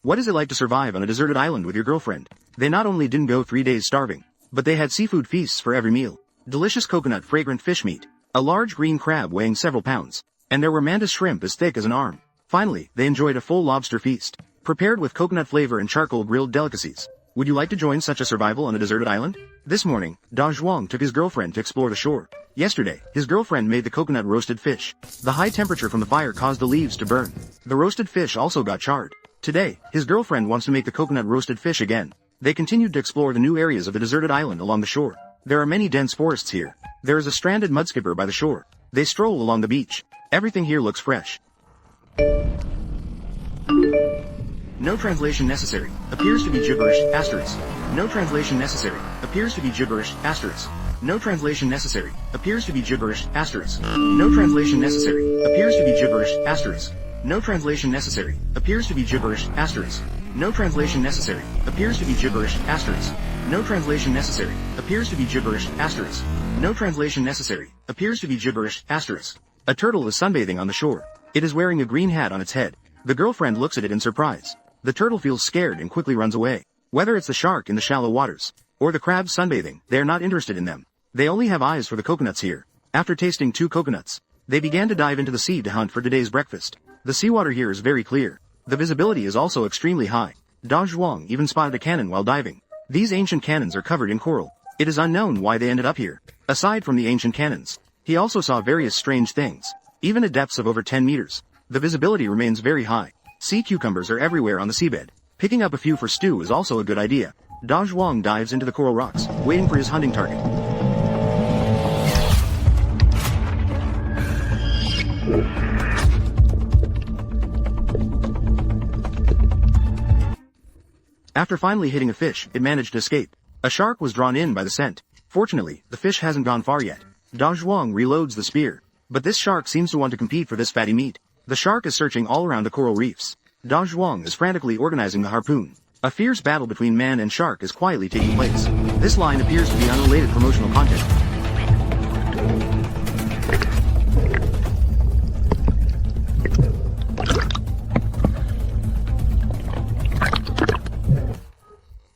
What is it like to survive on a deserted island with your girlfriend? They not only didn't go 3 days starving, but they had seafood feasts for every meal. Delicious coconut fragrant fish meat, a large green crab weighing several pounds, and there were mantis shrimp as thick as an arm. Finally, they enjoyed a full lobster feast, prepared with coconut flavor and charcoal grilled delicacies. Would you like to join such a survival on a deserted island? This morning, Da Zhuang took his girlfriend to explore the shore. Yesterday, his girlfriend made the coconut roasted fish. The high temperature from the fire caused the leaves to burn. The roasted fish also got charred. Today, his girlfriend wants to make the coconut roasted fish again. They continued to explore the new areas of the deserted island along the shore. There are many dense forests here. There is a stranded mudskipper by the shore. They stroll along the beach. Everything here looks fresh. No translation necessary. Appears to be gibberish, asterisk. No translation necessary. Appears to be gibberish, asterisk. No translation necessary. Appears to be gibberish, asterisk. No translation necessary. Appears to be gibberish, asterisk. No translation necessary. Appears to be gibberish, asterisk. No translation necessary. Appears to be gibberish, asterisk. No translation necessary. Appears to be gibberish, asterisk. No translation necessary. Appears to be gibberish, asterisk. A turtle is sunbathing on the shore. It is wearing a green hat on its head. The girlfriend looks at it in surprise. The turtle feels scared and quickly runs away. Whether it's the shark in the shallow waters, or the crabs sunbathing, they are not interested in them. They only have eyes for the coconuts here. After tasting 2 coconuts, they began to dive into the sea to hunt for today's breakfast. The seawater here is very clear. The visibility is also extremely high. Da Zhuang even spotted a cannon while diving. These ancient cannons are covered in coral. It is unknown why they ended up here. Aside from the ancient cannons, he also saw various strange things. Even at depths of over 10 meters, the visibility remains very high. Sea cucumbers are everywhere on the seabed. Picking up a few for stew is also a good idea. Da Zhuang dives into the coral rocks, waiting for his hunting target. After finally hitting a fish, it managed to escape. A shark was drawn in by the scent. Fortunately, the fish hasn't gone far yet. Da Zhuang reloads the spear. But this shark seems to want to compete for this fatty meat. The shark is searching all around the coral reefs. Da Zhuang is frantically organizing the harpoon. A fierce battle between man and shark is quietly taking place. This line appears to be unrelated promotional content.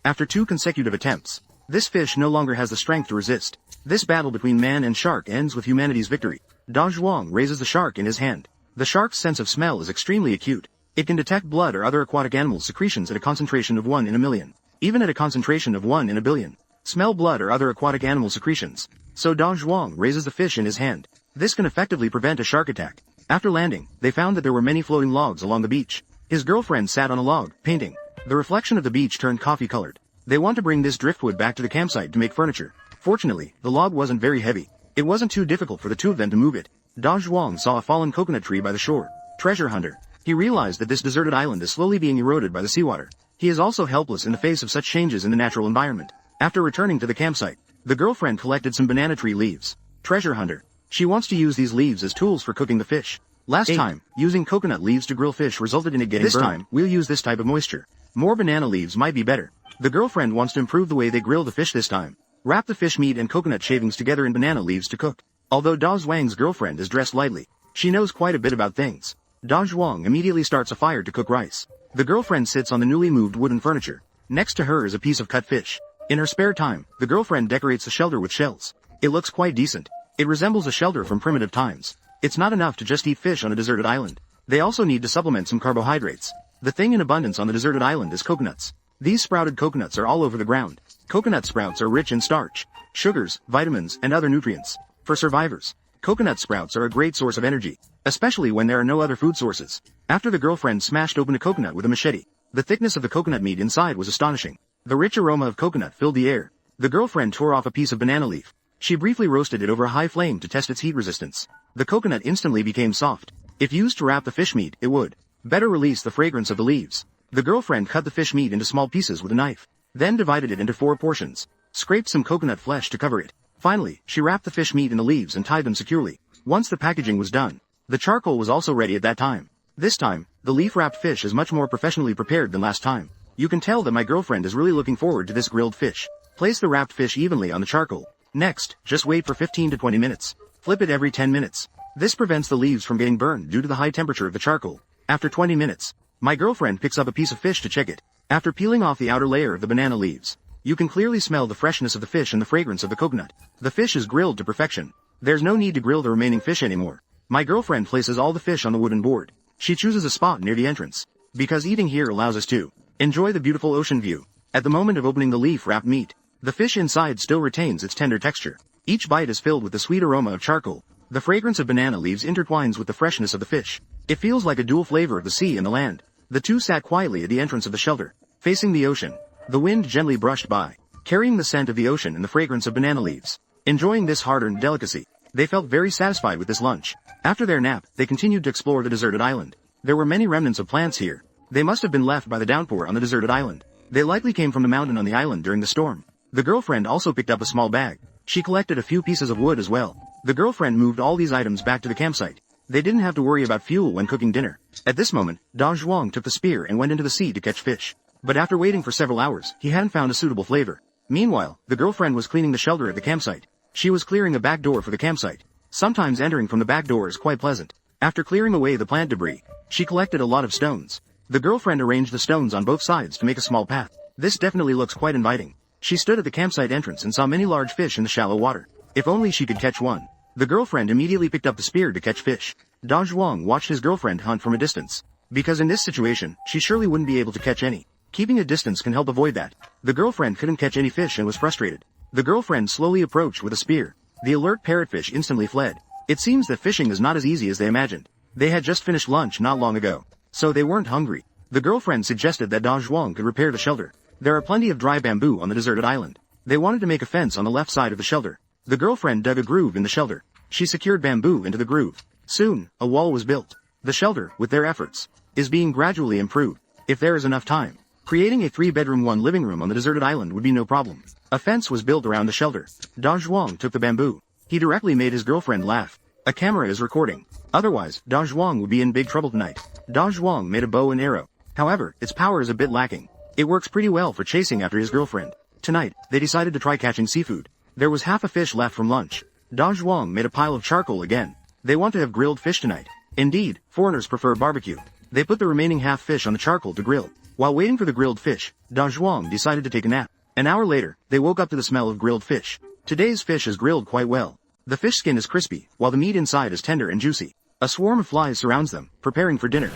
After 2 consecutive attempts, this fish no longer has the strength to resist. This battle between man and shark ends with humanity's victory. Da Zhuang raises the shark in his hand. The shark's sense of smell is extremely acute. It can detect blood or other aquatic animal secretions at a concentration of 1 in a million. Even at a concentration of 1 in a billion. Smell blood or other aquatic animal secretions. So Da Zhuang raises the fish in his hand. This can effectively prevent a shark attack. After landing, they found that there were many floating logs along the beach. His girlfriend sat on a log, painting. The reflection of the beach turned coffee-colored. They want to bring this driftwood back to the campsite to make furniture. Fortunately, the log wasn't very heavy. It wasn't too difficult for the 2 of them to move it. Da Zhuang saw a fallen coconut tree by the shore. Treasure hunter. He realized that this deserted island is slowly being eroded by the seawater. He is also helpless in the face of such changes in the natural environment. After returning to the campsite, the girlfriend collected some banana tree leaves. Treasure hunter. She wants to use these leaves as tools for cooking the fish. Last time, using coconut leaves to grill fish resulted in it getting burned. This time, we'll use this type of moisture. More banana leaves might be better. The girlfriend wants to improve the way they grill the fish this time. Wrap the fish meat and coconut shavings together in banana leaves to cook. Although Da Zhuang's girlfriend is dressed lightly, she knows quite a bit about things. Da Zhuang immediately starts a fire to cook rice. The girlfriend sits on the newly moved wooden furniture. Next to her is a piece of cut fish. In her spare time, the girlfriend decorates the shelter with shells. It looks quite decent. It resembles a shelter from primitive times. It's not enough to just eat fish on a deserted island. They also need to supplement some carbohydrates. The thing in abundance on the deserted island is coconuts. These sprouted coconuts are all over the ground. Coconut sprouts are rich in starch, sugars, vitamins, and other nutrients. For survivors, coconut sprouts are a great source of energy, especially when there are no other food sources. After the girlfriend smashed open a coconut with a machete, the thickness of the coconut meat inside was astonishing. The rich aroma of coconut filled the air. The girlfriend tore off a piece of banana leaf. She briefly roasted it over a high flame to test its heat resistance. The coconut instantly became soft. If used to wrap the fish meat, it would better release the fragrance of the leaves. The girlfriend cut the fish meat into small pieces with a knife, then divided it into 4 portions. Scraped some coconut flesh to cover it. Finally, she wrapped the fish meat in the leaves and tied them securely. Once the packaging was done, the charcoal was also ready at that time. This time, the leaf-wrapped fish is much more professionally prepared than last time. You can tell that my girlfriend is really looking forward to this grilled fish. Place the wrapped fish evenly on the charcoal. Next, just wait for 15 to 20 minutes. Flip it every 10 minutes. This prevents the leaves from getting burned due to the high temperature of the charcoal. After 20 minutes, My girlfriend picks up a piece of fish to check it. After peeling off the outer layer of the banana leaves, you can clearly smell the freshness of the fish and the fragrance of the coconut. The fish is grilled to perfection. There's no need to grill the remaining fish anymore. My girlfriend places all the fish on the wooden board. She chooses a spot near the entrance, because eating here allows us to enjoy the beautiful ocean view. At the moment of opening the leaf-wrapped meat, the fish inside still retains its tender texture. Each bite is filled with the sweet aroma of charcoal. The fragrance of banana leaves intertwines with the freshness of the fish. It feels like a dual flavor of the sea and the land. The two sat quietly at the entrance of the shelter, facing the ocean. The wind gently brushed by, carrying the scent of the ocean and the fragrance of banana leaves. Enjoying this hard-earned delicacy, they felt very satisfied with this lunch. After their nap, they continued to explore the deserted island. There were many remnants of plants here. They must have been left by the downpour on the deserted island. They likely came from the mountain on the island during the storm. The girlfriend also picked up a small bag. She collected a few pieces of wood as well. The girlfriend moved all these items back to the campsite. They didn't have to worry about fuel when cooking dinner. At this moment, Da Zhuang took the spear and went into the sea to catch fish. But after waiting for several hours, he hadn't found a suitable flavor. Meanwhile, the girlfriend was cleaning the shelter at the campsite. She was clearing a back door for the campsite. Sometimes entering from the back door is quite pleasant. After clearing away the plant debris, she collected a lot of stones. The girlfriend arranged the stones on both sides to make a small path. This definitely looks quite inviting. She stood at the campsite entrance and saw many large fish in the shallow water. If only she could catch one. The girlfriend immediately picked up the spear to catch fish. Da Zhuang watched his girlfriend hunt from a distance, because in this situation, she surely wouldn't be able to catch any. Keeping a distance can help avoid that. The girlfriend couldn't catch any fish and was frustrated. The girlfriend slowly approached with a spear. The alert parrotfish instantly fled. It seems that fishing is not as easy as they imagined. They had just finished lunch not long ago, so they weren't hungry. The girlfriend suggested that Da Zhuang could repair the shelter. There are plenty of dry bamboo on the deserted island. They wanted to make a fence on the left side of the shelter. The girlfriend dug a groove in the shelter. She secured bamboo into the groove. Soon, a wall was built. The shelter, with their efforts, is being gradually improved. If there is enough time, creating a 3-bedroom 1 living room on the deserted island would be no problem. A fence was built around the shelter. Da Zhuang took the bamboo. He directly made his girlfriend laugh. A camera is recording. Otherwise, Da Zhuang would be in big trouble tonight. Da Zhuang made a bow and arrow. However, its power is a bit lacking. It works pretty well for chasing after his girlfriend. Tonight, they decided to try catching seafood. There was half a fish left from lunch. Da Zhuang made a pile of charcoal again. They want to have grilled fish tonight. Indeed, foreigners prefer barbecue. They put the remaining half fish on the charcoal to grill. While waiting for the grilled fish, Da Zhuang decided to take a nap. An hour later, they woke up to the smell of grilled fish. Today's fish is grilled quite well. The fish skin is crispy, while the meat inside is tender and juicy. A swarm of flies surrounds them, preparing for dinner.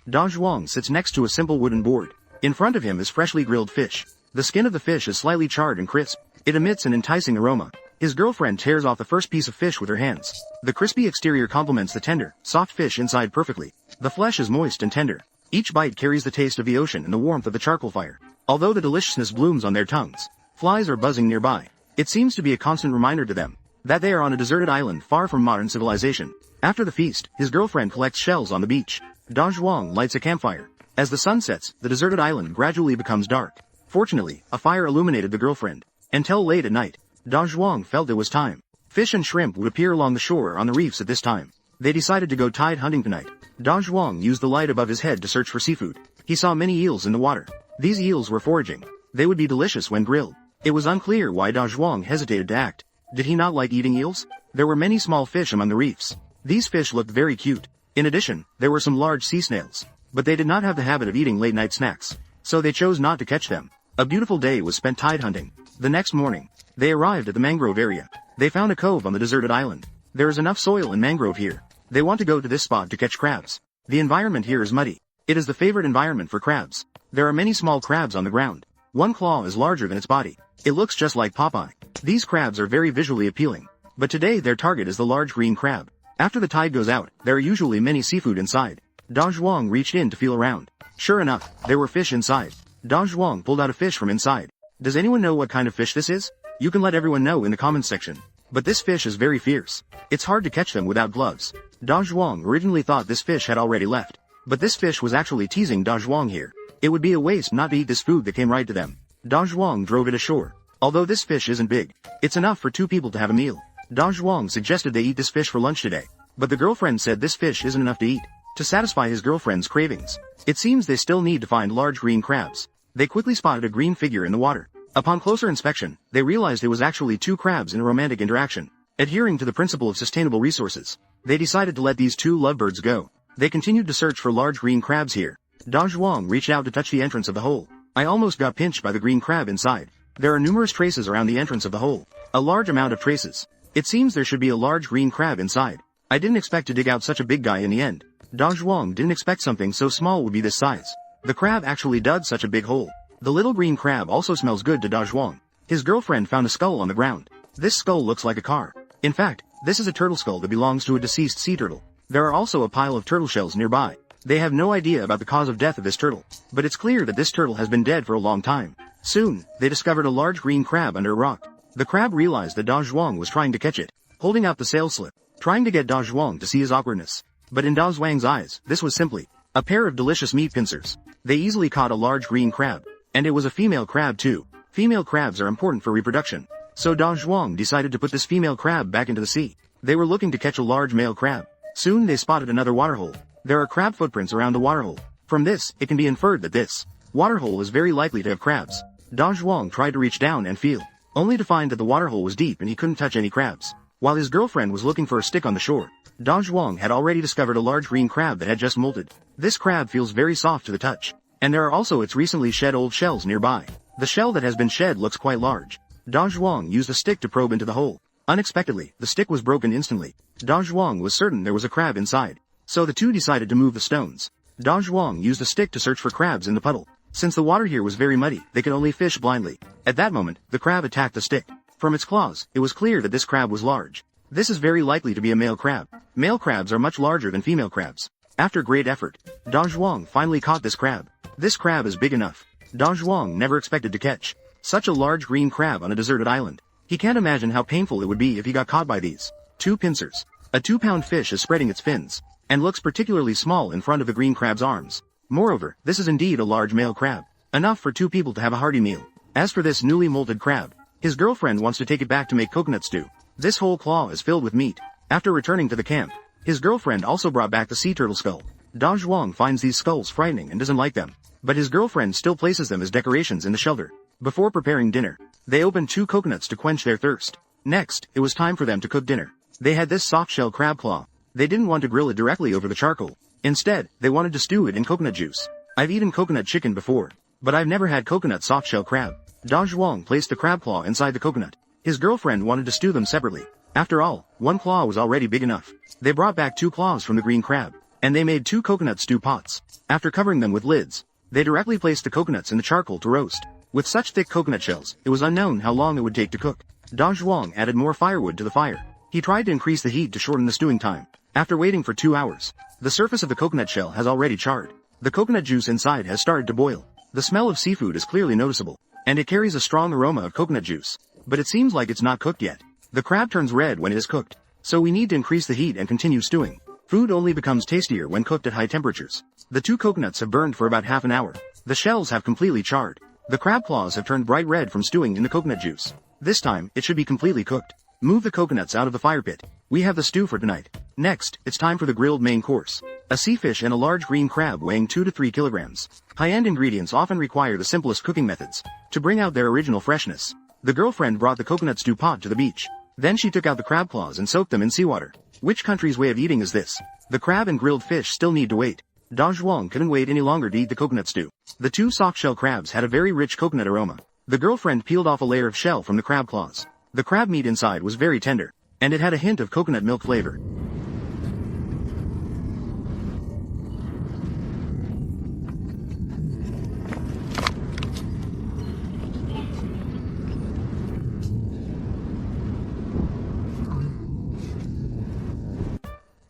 Da Zhuang sits next to a simple wooden board. In front of him is freshly grilled fish. The skin of the fish is slightly charred and crisp. It emits an enticing aroma. His girlfriend tears off the first piece of fish with her hands. The crispy exterior complements the tender, soft fish inside perfectly. The flesh is moist and tender. Each bite carries the taste of the ocean and the warmth of the charcoal fire. Although the deliciousness blooms on their tongues, flies are buzzing nearby. It seems to be a constant reminder to them that they are on a deserted island far from modern civilization. After the feast, his girlfriend collects shells on the beach. Da Zhuang lights a campfire. As the sun sets, the deserted island gradually becomes dark. Fortunately, a fire illuminated the girlfriend. Until late at night, Da Zhuang felt it was time. Fish and shrimp would appear along the shore or on the reefs at this time. They decided to go tide hunting tonight. Da Zhuang used the light above his head to search for seafood. He saw many eels in the water. These eels were foraging. They would be delicious when grilled. It was unclear why Da Zhuang hesitated to act. Did he not like eating eels? There were many small fish among the reefs. These fish looked very cute. In addition, there were some large sea snails. But they did not have the habit of eating late-night snacks, so they chose not to catch them. A beautiful day was spent tide hunting. The next morning, they arrived at the mangrove area. They found a cove on the deserted island. There is enough soil and mangrove here. They want to go to this spot to catch crabs. The environment here is muddy. It is the favorite environment for crabs. There are many small crabs on the ground. One claw is larger than its body. It looks just like Popeye. These crabs are very visually appealing. But today their target is the large green crab. After the tide goes out, there are usually many seafood inside. Da Zhuang reached in to feel around. Sure enough, there were fish inside. Da Zhuang pulled out a fish from inside. Does anyone know what kind of fish this is? You can let everyone know in the comments section. But this fish is very fierce. It's hard to catch them without gloves. Da Zhuang originally thought this fish had already left. But this fish was actually teasing Da Zhuang here. It would be a waste not to eat this food that came right to them. Da Zhuang drove it ashore. Although this fish isn't big, it's enough for 2 people to have a meal. Da Zhuang suggested they eat this fish for lunch today. But the girlfriend said this fish isn't enough to eat. To satisfy his girlfriend's cravings, it seems they still need to find large green crabs. They quickly spotted a green figure in the water. Upon closer inspection, they realized it was actually 2 crabs in a romantic interaction. Adhering to the principle of sustainable resources, they decided to let these two lovebirds go. They continued to search for large green crabs here. Da Zhuang reached out to touch the entrance of the hole. I almost got pinched by the green crab inside. There are numerous traces around the entrance of the hole. A large amount of traces. It seems there should be a large green crab inside. I didn't expect to dig out such a big guy in the end. Da Zhuang didn't expect something so small would be this size. The crab actually dug such a big hole. The little green crab also smells good to Da Zhuang. His girlfriend found a skull on the ground. This skull looks like a car. In fact, this is a turtle skull that belongs to a deceased sea turtle. There are also a pile of turtle shells nearby. They have no idea about the cause of death of this turtle, but it's clear that this turtle has been dead for a long time. Soon, they discovered a large green crab under a rock. The crab realized that Da Zhuang was trying to catch it, holding out the sail slip, trying to get Da Zhuang to see his awkwardness. But in Da Zhuang's eyes, this was simply a pair of delicious meat pincers. They easily caught a large green crab, and it was a female crab too. Female crabs are important for reproduction, so Da Zhuang decided to put this female crab back into the sea. They were looking to catch a large male crab. Soon they spotted another waterhole. There are crab footprints around the waterhole. From this, it can be inferred that this waterhole is very likely to have crabs. Da Zhuang tried to reach down and feel, only to find that the waterhole was deep and he couldn't touch any crabs. While his girlfriend was looking for a stick on the shore, Da Zhuang had already discovered a large green crab that had just molted. This crab feels very soft to the touch, and there are also its recently shed old shells nearby. The shell that has been shed looks quite large. Da Zhuang used a stick to probe into the hole. Unexpectedly, the stick was broken instantly. Da Zhuang was certain there was a crab inside, so the two decided to move the stones. Da Zhuang used a stick to search for crabs in the puddle. Since the water here was very muddy, they could only fish blindly. At that moment, the crab attacked the stick. From its claws, it was clear that this crab was large. This is very likely to be a male crab. Male crabs are much larger than female crabs. After great effort, Da Zhuang finally caught this crab. This crab is big enough. Da Zhuang never expected to catch such a large green crab on a deserted island. He can't imagine how painful it would be if he got caught by these two pincers. A 2-pound fish is spreading its fins, and looks particularly small in front of the green crab's arms. Moreover, this is indeed a large male crab, enough for 2 people to have a hearty meal. As for this newly molted crab, his girlfriend wants to take it back to make coconut stew. This whole claw is filled with meat. After returning to the camp, his girlfriend also brought back the sea turtle skull. Da Zhuang finds these skulls frightening and doesn't like them, but his girlfriend still places them as decorations in the shelter. Before preparing dinner, they opened 2 coconuts to quench their thirst. Next, it was time for them to cook dinner. They had this soft-shell crab claw. They didn't want to grill it directly over the charcoal. Instead, they wanted to stew it in coconut juice. I've eaten coconut chicken before, but I've never had coconut soft-shell crab. Da Zhuang placed the crab claw inside the coconut. His girlfriend wanted to stew them separately. After all, 1 claw was already big enough. They brought back 2 claws from the green crab, and they made 2 coconut stew pots. After covering them with lids, they directly placed the coconuts in the charcoal to roast. With such thick coconut shells, it was unknown how long it would take to cook. Da Zhuang added more firewood to the fire. He tried to increase the heat to shorten the stewing time. After waiting for 2 hours, the surface of the coconut shell has already charred. The coconut juice inside has started to boil. The smell of seafood is clearly noticeable, and it carries a strong aroma of coconut juice. But it seems like it's not cooked yet. The crab turns red when it is cooked, so we need to increase the heat and continue stewing. Food only becomes tastier when cooked at high temperatures. The 2 coconuts have burned for about half an hour. The shells have completely charred. The crab claws have turned bright red from stewing in the coconut juice. This time, it should be completely cooked. Move the coconuts out of the fire pit. We have the stew for tonight. Next, it's time for the grilled main course. A sea fish and a large green crab weighing 2 to 3 kilograms. High-end ingredients often require the simplest cooking methods to bring out their original freshness. The girlfriend brought the coconut stew pot to the beach. Then she took out the crab claws and soaked them in seawater. Which country's way of eating is this? The crab and grilled fish still need to wait. Da Zhuang couldn't wait any longer to eat the coconut stew. The 2 soft-shell crabs had a very rich coconut aroma. The girlfriend peeled off a layer of shell from the crab claws. The crab meat inside was very tender, and it had a hint of coconut milk flavor.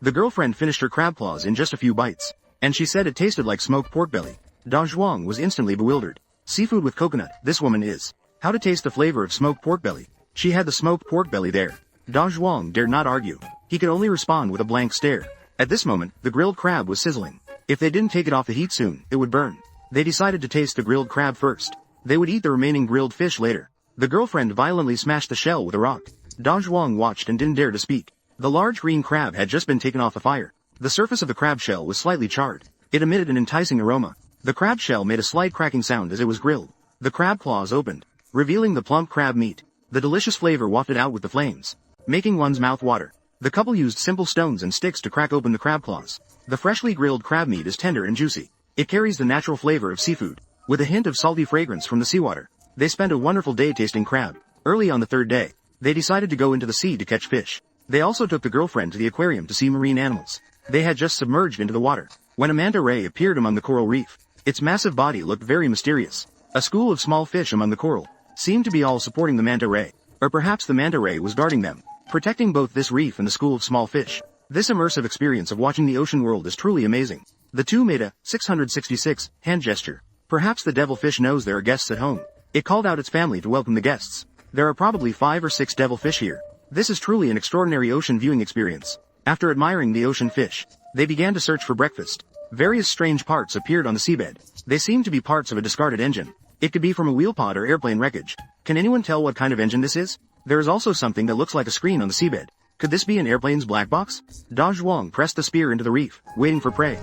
The girlfriend finished her crab claws in just a few bites, and she said it tasted like smoked pork belly. Da Zhuang was instantly bewildered. Seafood with coconut, this woman is. How to taste the flavor of smoked pork belly? She had the smoked pork belly there. Da Zhuang dared not argue. He could only respond with a blank stare. At this moment, the grilled crab was sizzling. If they didn't take it off the heat soon, it would burn. They decided to taste the grilled crab first. They would eat the remaining grilled fish later. The girlfriend violently smashed the shell with a rock. Da Zhuang watched and didn't dare to speak. The large green crab had just been taken off the fire. The surface of the crab shell was slightly charred. It emitted an enticing aroma. The crab shell made a slight cracking sound as it was grilled. The crab claws opened, revealing the plump crab meat. The delicious flavor wafted out with the flames. making one's mouth water. The couple used simple stones and sticks to crack open the crab claws. The freshly grilled crab meat is tender and juicy. It carries the natural flavor of seafood, with a hint of salty fragrance from the seawater. They spent a wonderful day tasting crab. Early on the third day, they decided to go into the sea to catch fish. They also took the girlfriend to the aquarium to see marine animals. They had just submerged into the water when a manta ray appeared among the coral reef. Its massive body looked very mysterious. A school of small fish among the coral seemed to be all supporting the manta ray, or perhaps the manta ray was guarding them, protecting both this reef and the school of small fish. This immersive experience of watching the ocean world is truly amazing. The two made a 666 hand gesture. Perhaps the devilfish knows there are guests at home. It called out its family to welcome the guests. There are probably 5 or 6 devilfish here. This is truly an extraordinary ocean viewing experience. After admiring the ocean fish, they began to search for breakfast. Various strange parts appeared on the seabed. They seemed to be parts of a discarded engine. It could be from a wheel pod or airplane wreckage. Can anyone tell what kind of engine this is? There is also something that looks like a screen on the seabed. Could this be an airplane's black box? Da Zhuang pressed the spear into the reef, waiting for prey.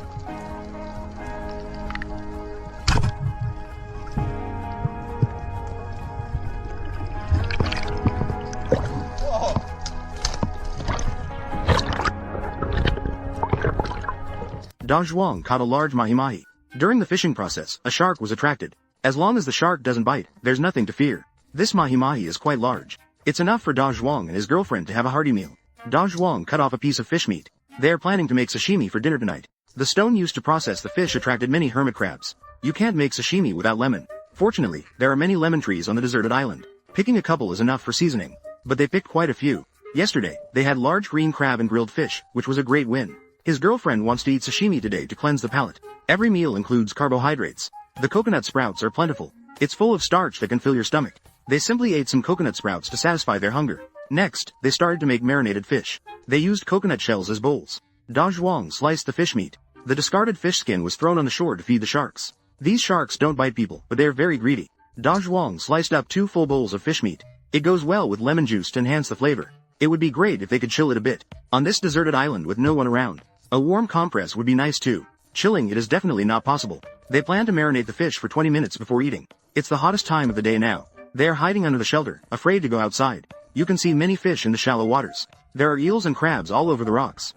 Da Zhuang caught a large mahi-mahi. During the fishing process, a shark was attracted. As long as the shark doesn't bite, there's nothing to fear. This mahi-mahi is quite large. It's enough for Da Zhuang and his girlfriend to have a hearty meal. Da Zhuang cut off a piece of fish meat. They are planning to make sashimi for dinner tonight. The stone used to process the fish attracted many hermit crabs. You can't make sashimi without lemon. Fortunately, there are many lemon trees on the deserted island. Picking a couple is enough for seasoning. But they picked quite a few. Yesterday, they had large green crab and grilled fish, which was a great win. His girlfriend wants to eat sashimi today to cleanse the palate. Every meal includes carbohydrates. The coconut sprouts are plentiful. It's full of starch that can fill your stomach. They simply ate some coconut sprouts to satisfy their hunger. Next, they started to make marinated fish. They used coconut shells as bowls. Da Zhuang sliced the fish meat. The discarded fish skin was thrown on the shore to feed the sharks. These sharks don't bite people, but they are very greedy. Da Zhuang sliced up 2 full bowls of fish meat. It goes well with lemon juice to enhance the flavor. It would be great if they could chill it a bit. On this deserted island with no one around, a warm compress would be nice too. Chilling it is definitely not possible. They plan to marinate the fish for 20 minutes before eating. It's the hottest time of the day now. They are hiding under the shelter, afraid to go outside. You can see many fish in the shallow waters. There are eels and crabs all over the rocks.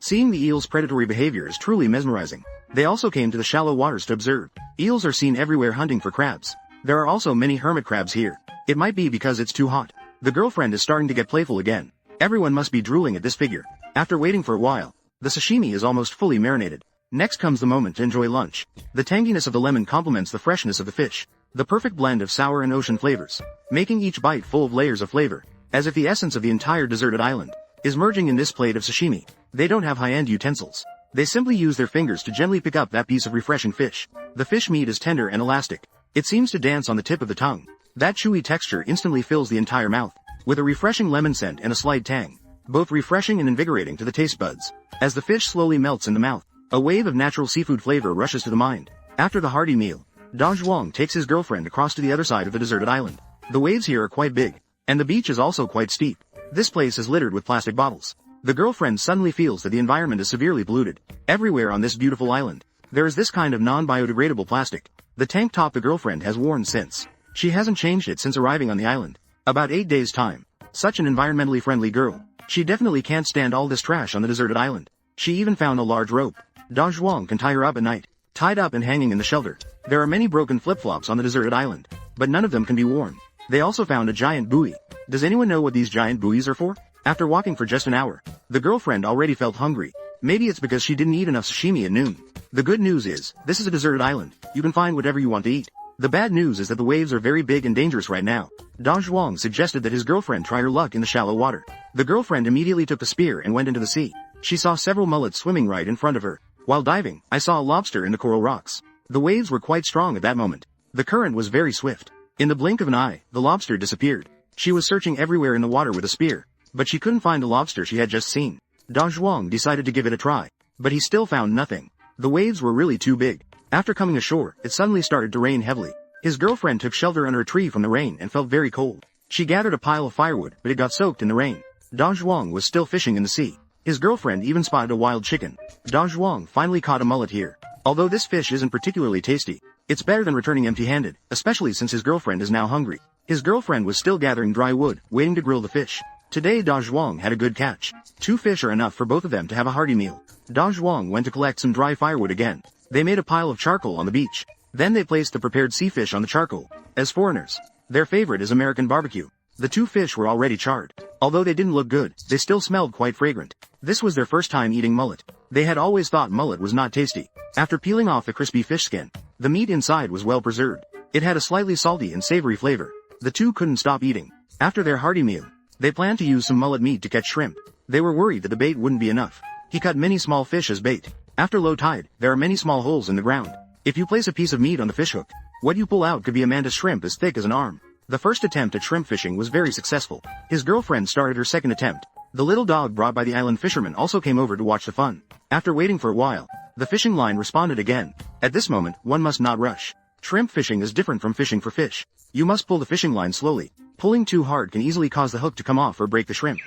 Seeing the eels' predatory behavior is truly mesmerizing. They also came to the shallow waters to observe. Eels are seen everywhere hunting for crabs. There are also many hermit crabs here. It might be because it's too hot. The girlfriend is starting to get playful again. Everyone must be drooling at this figure. After waiting for a while, the sashimi is almost fully marinated. Next comes the moment to enjoy lunch. The tanginess of the lemon complements the freshness of the fish. The perfect blend of sour and ocean flavors, making each bite full of layers of flavor, as if the essence of the entire deserted island is merging in this plate of sashimi. They don't have high-end utensils. They simply use their fingers to gently pick up that piece of refreshing fish. The fish meat is tender and elastic. It seems to dance on the tip of the tongue. That chewy texture instantly fills the entire mouth, with a refreshing lemon scent and a slight tang, both refreshing and invigorating to the taste buds. As the fish slowly melts in the mouth, a wave of natural seafood flavor rushes to the mind. After the hearty meal, Da Zhuang takes his girlfriend across to the other side of the deserted island. The waves here are quite big, and the beach is also quite steep. This place is littered with plastic bottles. The girlfriend suddenly feels that the environment is severely polluted. Everywhere on this beautiful island, there is this kind of non-biodegradable plastic. The tank top the girlfriend has worn since. She hasn't changed it since arriving on the island. About 8 days' time. Such an environmentally friendly girl. She definitely can't stand all this trash on the deserted island. She even found a large rope. Da Zhuang can tie her up at night, tied up and hanging in the shelter. There are many broken flip-flops on the deserted island, but none of them can be worn. They also found a giant buoy. Does anyone know what these giant buoys are for? After walking for just an hour, the girlfriend already felt hungry. Maybe it's because she didn't eat enough sashimi at noon. The good news is, this is a deserted island. You can find whatever you want to eat. The bad news is that the waves are very big and dangerous right now. Da Zhuang suggested that his girlfriend try her luck in the shallow water. The girlfriend immediately took the spear and went into the sea. She saw several mullets swimming right in front of her. While diving, I saw a lobster in the coral rocks. The waves were quite strong at that moment. The current was very swift. In the blink of an eye, the lobster disappeared. She was searching everywhere in the water with a spear, but she couldn't find the lobster she had just seen. Da Zhuang decided to give it a try, but he still found nothing. The waves were really too big. After coming ashore, it suddenly started to rain heavily. His girlfriend took shelter under a tree from the rain and felt very cold. She gathered a pile of firewood, but it got soaked in the rain. Da Zhuang was still fishing in the sea. His girlfriend even spotted a wild chicken. Da Zhuang finally caught a mullet here. Although this fish isn't particularly tasty, it's better than returning empty-handed, especially since his girlfriend is now hungry. His girlfriend was still gathering dry wood, waiting to grill the fish. Today Da Zhuang had a good catch. 2 fish are enough for both of them to have a hearty meal. Da Zhuang went to collect some dry firewood again. They made a pile of charcoal on the beach. Then they placed the prepared sea fish on the charcoal. As foreigners, their favorite is American barbecue. The 2 fish were already charred. Although they didn't look good, they still smelled quite fragrant. This was their first time eating mullet. They had always thought mullet was not tasty. After peeling off the crispy fish skin, the meat inside was well preserved. It had a slightly salty and savory flavor. The 2 couldn't stop eating. After their hearty meal, they planned to use some mullet meat to catch shrimp. They were worried that the bait wouldn't be enough. He cut many small fish as bait. After low tide, there are many small holes in the ground. If you place a piece of meat on the fish hook, what you pull out could be a mantis shrimp as thick as an arm. The first attempt at shrimp fishing was very successful. His girlfriend started her second attempt. The little dog brought by the island fisherman also came over to watch the fun. After waiting for a while, the fishing line responded again. At this moment, one must not rush. Shrimp fishing is different from fishing for fish. You must pull the fishing line slowly. Pulling too hard can easily cause the hook to come off or break the shrimp.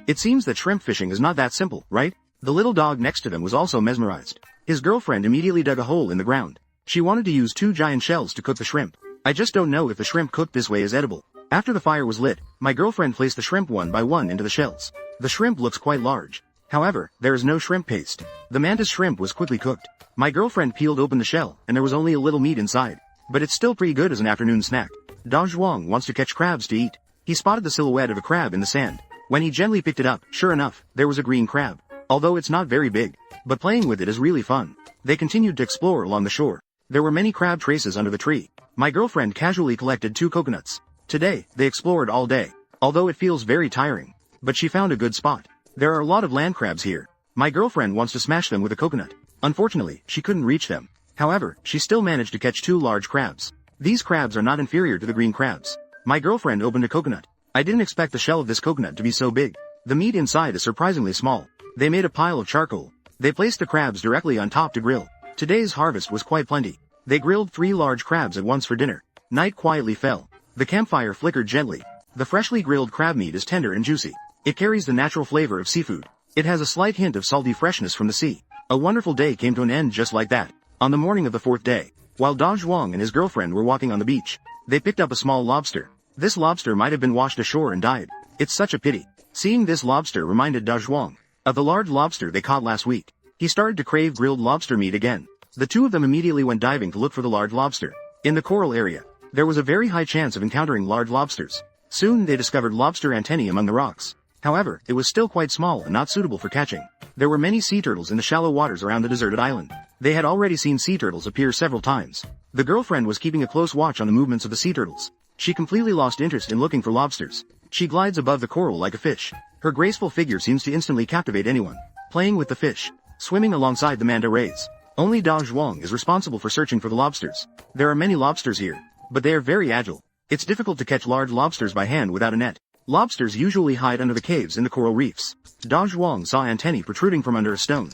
It seems that shrimp fishing is not that simple, right? The little dog next to them was also mesmerized. His girlfriend immediately dug a hole in the ground. She wanted to use 2 giant shells to cook the shrimp. I just don't know if the shrimp cooked this way is edible. After the fire was lit, my girlfriend placed the shrimp one by one into the shells. The shrimp looks quite large. However, there is no shrimp paste. The mantis shrimp was quickly cooked. My girlfriend peeled open the shell, and there was only a little meat inside. But it's still pretty good as an afternoon snack. Da Zhuang wants to catch crabs to eat. He spotted the silhouette of a crab in the sand. When he gently picked it up, sure enough, there was a green crab. Although it's not very big, but playing with it is really fun. They continued to explore along the shore. There were many crab traces under the tree. My girlfriend casually collected 2 coconuts. Today, they explored all day, although it feels very tiring. But she found a good spot. There are a lot of land crabs here. My girlfriend wants to smash them with a coconut. Unfortunately, she couldn't reach them. However, she still managed to catch 2 large crabs. These crabs are not inferior to the green crabs. My girlfriend opened a coconut. I didn't expect the shell of this coconut to be so big. The meat inside is surprisingly small. They made a pile of charcoal. They placed the crabs directly on top to grill. Today's harvest was quite plenty. They grilled 3 large crabs at once for dinner. Night quietly fell. The campfire flickered gently. The freshly grilled crab meat is tender and juicy. It carries the natural flavor of seafood. It has a slight hint of salty freshness from the sea. A wonderful day came to an end just like that. On the morning of the 4th day, while Da Zhuang and his girlfriend were walking on the beach, they picked up a small lobster. This lobster might have been washed ashore and died. It's such a pity. Seeing this lobster reminded Da Zhuang of the large lobster they caught last week. He started to crave grilled lobster meat again. The 2 of them immediately went diving to look for the large lobster. In the coral area, there was a very high chance of encountering large lobsters. Soon they discovered lobster antennae among the rocks. However, it was still quite small and not suitable for catching. There were many sea turtles in the shallow waters around the deserted island. They had already seen sea turtles appear several times. The girlfriend was keeping a close watch on the movements of the sea turtles. She completely lost interest in looking for lobsters. She glides above the coral like a fish. Her graceful figure seems to instantly captivate anyone. Playing with the fish, swimming alongside the manta rays. Only Da Zhuang is responsible for searching for the lobsters. There are many lobsters here, but they are very agile. It's difficult to catch large lobsters by hand without a net. Lobsters usually hide under the caves in the coral reefs. Da Zhuang saw antennae protruding from under a stone.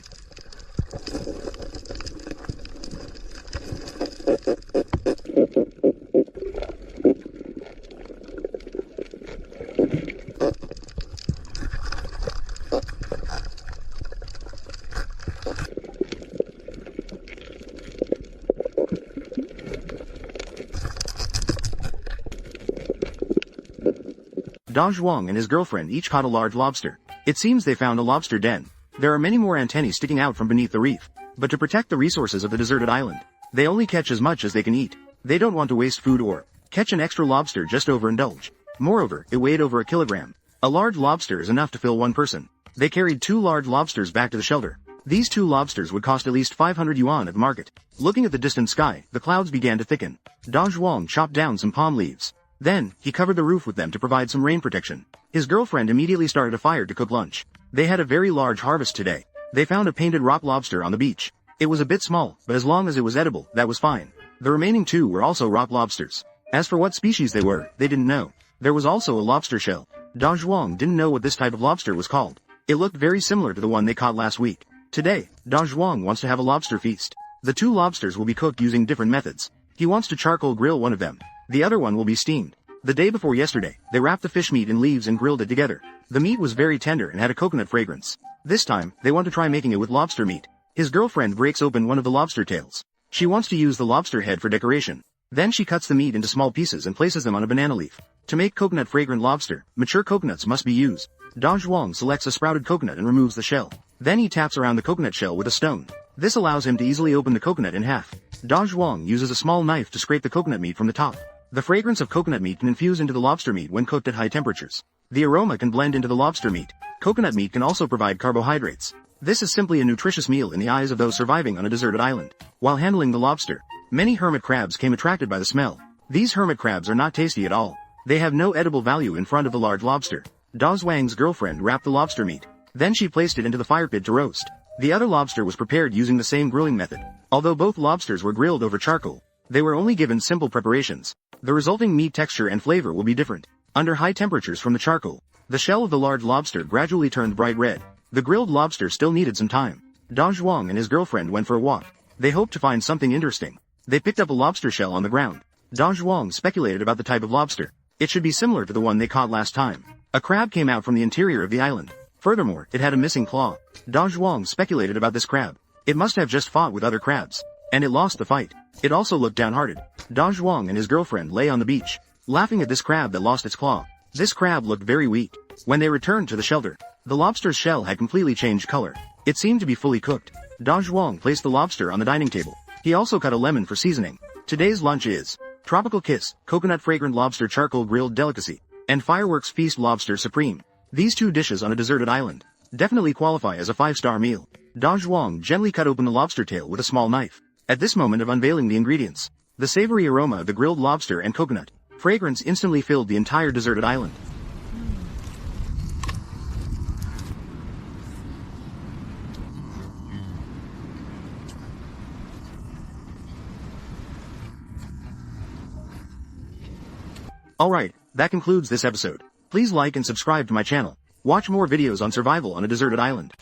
Da Zhuang and his girlfriend each caught a large lobster. It seems they found a lobster den. There are many more antennae sticking out from beneath the reef. But to protect the resources of the deserted island, they only catch as much as they can eat. They don't want to waste food or catch an extra lobster just to overindulge. Moreover, it weighed over a kilogram. A large lobster is enough to fill one person. They carried 2 large lobsters back to the shelter. These 2 lobsters would cost at least 500 yuan at the market. Looking at the distant sky, the clouds began to thicken. Da Zhuang chopped down some palm leaves. Then, he covered the roof with them to provide some rain protection. His girlfriend immediately started a fire to cook lunch. They had a very large harvest today. They found a painted rock lobster on the beach. It was a bit small, but as long as it was edible, that was fine. The remaining 2 were also rock lobsters. As for what species they were, they didn't know. There was also a lobster shell. Da Zhuang didn't know what this type of lobster was called. It looked very similar to the one they caught last week. Today, Da Zhuang wants to have a lobster feast. The 2 lobsters will be cooked using different methods. He wants to charcoal grill one of them. The other one will be steamed. The day before yesterday, they wrapped the fish meat in leaves and grilled it together. The meat was very tender and had a coconut fragrance. This time, they want to try making it with lobster meat. His girlfriend breaks open one of the lobster tails. She wants to use the lobster head for decoration. Then she cuts the meat into small pieces and places them on a banana leaf. To make coconut fragrant lobster, mature coconuts must be used. Da Zhuang selects a sprouted coconut and removes the shell. Then he taps around the coconut shell with a stone. This allows him to easily open the coconut in half. Da Zhuang uses a small knife to scrape the coconut meat from the top. The fragrance of coconut meat can infuse into the lobster meat when cooked at high temperatures. The aroma can blend into the lobster meat. Coconut meat can also provide carbohydrates. This is simply a nutritious meal in the eyes of those surviving on a deserted island. While handling the lobster, many hermit crabs came attracted by the smell. These hermit crabs are not tasty at all. They have no edible value in front of the large lobster. Da Zhuang's girlfriend wrapped the lobster meat. Then she placed it into the fire pit to roast. The other lobster was prepared using the same grilling method. Although both lobsters were grilled over charcoal, they were only given simple preparations. The resulting meat texture and flavor will be different. Under high temperatures from the charcoal, the shell of the large lobster gradually turned bright red. The grilled lobster still needed some time. Da Zhuang and his girlfriend went for a walk. They hoped to find something interesting. They picked up a lobster shell on the ground. Da Zhuang speculated about the type of lobster. It should be similar to the one they caught last time. A crab came out from the interior of the island. Furthermore, it had a missing claw. Da Zhuang speculated about this crab. It must have just fought with other crabs. And it lost the fight. It also looked downhearted. Da Zhuang and his girlfriend lay on the beach, laughing at this crab that lost its claw. This crab looked very weak. When they returned to the shelter, the lobster's shell had completely changed color. It seemed to be fully cooked. Da Zhuang placed the lobster on the dining table. He also cut a lemon for seasoning. Today's lunch is Tropical Kiss, Coconut Fragrant Lobster Charcoal Grilled Delicacy, and Fireworks Feast Lobster Supreme. These two dishes on a deserted island definitely qualify as a 5-star meal. Da Zhuang gently cut open the lobster tail with a small knife. At this moment of unveiling the ingredients, the savory aroma of the grilled lobster and coconut fragrance instantly filled the entire deserted island. Alright, that concludes this episode. Please like and subscribe to my channel. Watch more videos on survival on a deserted island.